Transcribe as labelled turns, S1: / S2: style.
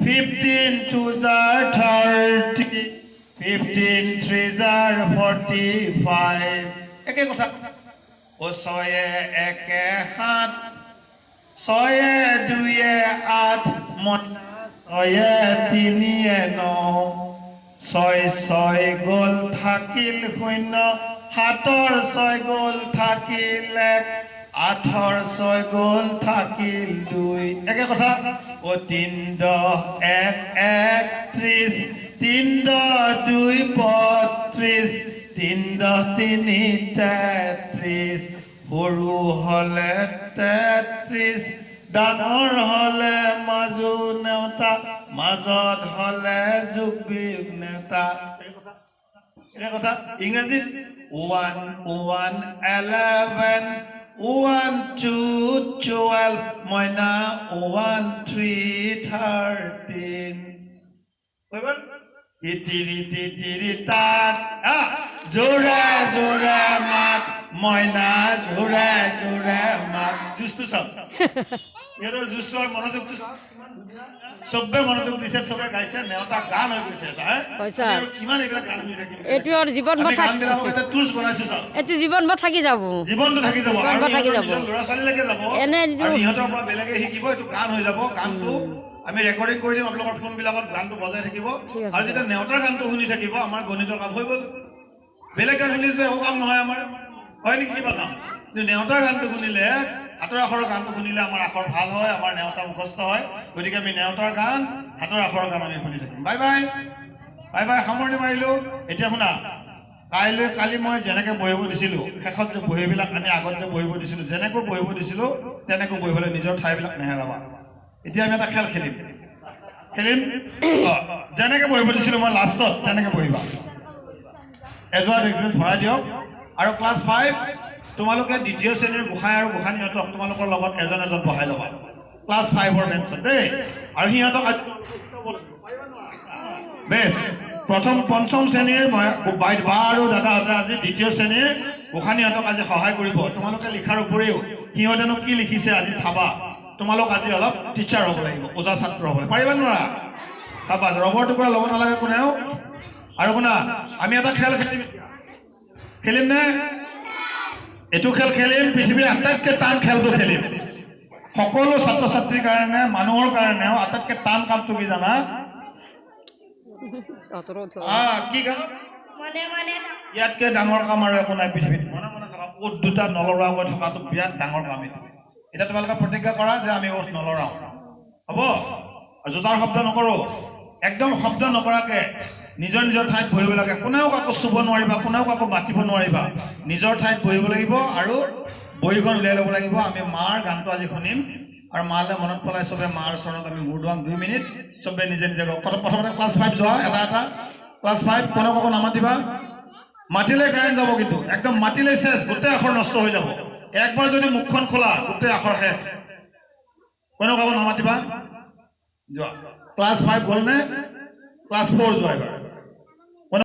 S1: 15 2s are 30, 15 3s are 45. একে কথা ও 6 1 7, 6 2 8, 6 3 9, 6 6 গ'ল থাকিল 0, 7ৰ 6 গ'ল থাকিল 1, 8ৰ 6 গ'ল থাকিল 2. একে কথা ও 3 10 1 31, 3 10 2 32, 3 10 3 33, সৰু হলে 33, ডাঙৰ হলে মাজু নেওতা, মাজত হলে যুগবিগ নেতা. এটা কথা ইংৰাজীত 1 1 11, 1 2 12, মইনা 1 3 13. ইতিৰি তাত জোৰে জোৰে মাত, মইনা জোৰে জোৰে মাত. জুজটো চাওক, ইহঁতৰ জুজটো আৰু মনোযোগটো চবে মনোযোগ দিছে, চবে গাইছে, নেওতা গান হৈ গৈছে. কিমান এইবিলাক গান শুনি থাকিম,
S2: এইটো আৰু জীৱন
S1: গানবিলাকক এটা টুলছ বনাইছো চাওক,
S2: এইটো জীৱন থাকি যাব,
S1: জীৱনটো থাকি যাব, আৰু
S2: নিজৰ
S1: ল'ৰা ছোৱালীলৈকে যাব, আৰু সিহঁতৰ পৰা বেলেগে শিকিব, এইটো গান হৈ যাব. গানটো আমি ৰেকৰ্ডিং কৰি দিম, আপোনালোকৰ ফোনবিলাকত গানটো বজাই থাকিব, আৰু যেতিয়া নেওতাৰ গানটো শুনি থাকিব আমাৰ গণিতৰ কাম হৈ গ'ল. বেলেগ গান শুনিলে একো কাম নহয় আমাৰ, হয় নেকি? কিবা কাম, কিন্তু নেওতাৰ গানটো শুনিলে, হাতৰ আখৰৰ গানটো শুনিলে আমাৰ আখৰ ভাল হয়, আমাৰ নেওতা মুখস্থ হয়. গতিকে আমি নেওতাৰ গান, হাতৰ আখৰৰ গান আমি শুনি থাকিম. বাই বাই বাই বাই, সামৰণি মাৰিলোঁ. এতিয়া শুনা, কালি মই যেনেকৈ বহিব দিছিলোঁ, শেষত যে বহীবিলাক আনি আগত যে বহিব দিছিলোঁ, যেনেকৈ বহিব দিছিলোঁ তেনেকৈ বহিবলৈ নিজৰ ঠাইবিলাক নেহেৰাবা. এতিয়া আমি এটা খেল খেলিম, যেনেকৈ বহিব দিছিলোঁ মই লাষ্টত তেনেকৈ বহিবা. এযোৰা এক্সপিৰিয়েঞ্চ ভৰাই দিয়ক. আৰু ক্লাছ 5 তোমালোকে দ্বিতীয় শ্ৰেণীৰ গোসাঁই আৰু গোসাঁনীহঁতক তোমালোকৰ লগত এজন এজন বহাই ল'বা, ক্লাছ 5ৰ বেঞ্চত দেই. আৰু সিহঁতক বেছ প্ৰথম 5ম শ্ৰেণীৰ বা আৰু দাদাহঁতে আজি দ্বিতীয় শ্ৰেণীৰ গোসাঁনীহঁতক আজি সহায় কৰিব. তোমালোকে লিখাৰ উপৰিও সিহঁতেনো কি লিখিছে আজি চাবা. তোমালোক আজি অলপ টিচাৰ হ'ব লাগিব, ওজা ছাত্ৰ হ'ব লাগিব. পাৰিবা নোৱাৰা? চাবা, ৰবৰ টুকুৰা ল'ব নালাগে কোনেও. আৰু শুনা, আমি এটা খেল খেলিম নে? এইটো খেল খেলিম, পৃথিৱীৰ আটাইতকৈ টান খেলটো খেলিম। সকলো ছাত্ৰ ছাত্ৰীৰ কাৰণে, মানুহৰ কাৰণেও আটাইতকৈ টান কামটো কি জানা? কি কাম? ইয়াতকৈ ডাঙৰ কাম আৰু একো নাই পৃথিৱীত। মনে মনে থকা, ওঠ দুটা নলৰাকৈ থকাটো বিৰাট ডাঙৰ কাম। এতিয়া তোমালোকে প্ৰতিজ্ঞা কৰা যে আমি ওঠ নলৰাওঁ, হ'ব? আৰু জোতাৰ শব্দ নকৰোঁ, একদম শব্দ নকৰাকৈ নিজৰ নিজৰ ঠাইত বহিব লাগে। কোনেও কাকো চুব নোৱাৰিবা, কোনেও কাকো মাতিব নোৱাৰিবা, নিজৰ ঠাইত বহিব লাগিব আৰু বহীখন উলিয়াই ল'ব লাগিব. আমি মাৰ গানটো আজি শুনিম, আৰু মালৈ মনত পেলাই চবে মাৰ চৰণত আমি মূৰ দুৱাম 2 মিনিট, চবে নিজে নিজে প্ৰথমতে ক্লাছ 5 যোৱা, এটা ক্লাছ 5, কোনেও কাকো নামাতিবা। মাতিলে কাৰেণ্ট যাব, কিন্তু একদম মাতিলে চেছ, গোটেই আখৰ নষ্ট হৈ যাব। একবাৰ যদি মুখখন খোলা গোটেই আখৰ শেষ। কোনেও কাকো নামাতিবা, যোৱা। ক্লাছ 5 গ'লনে? ক্লাছ 4 যোৱা এবাৰ।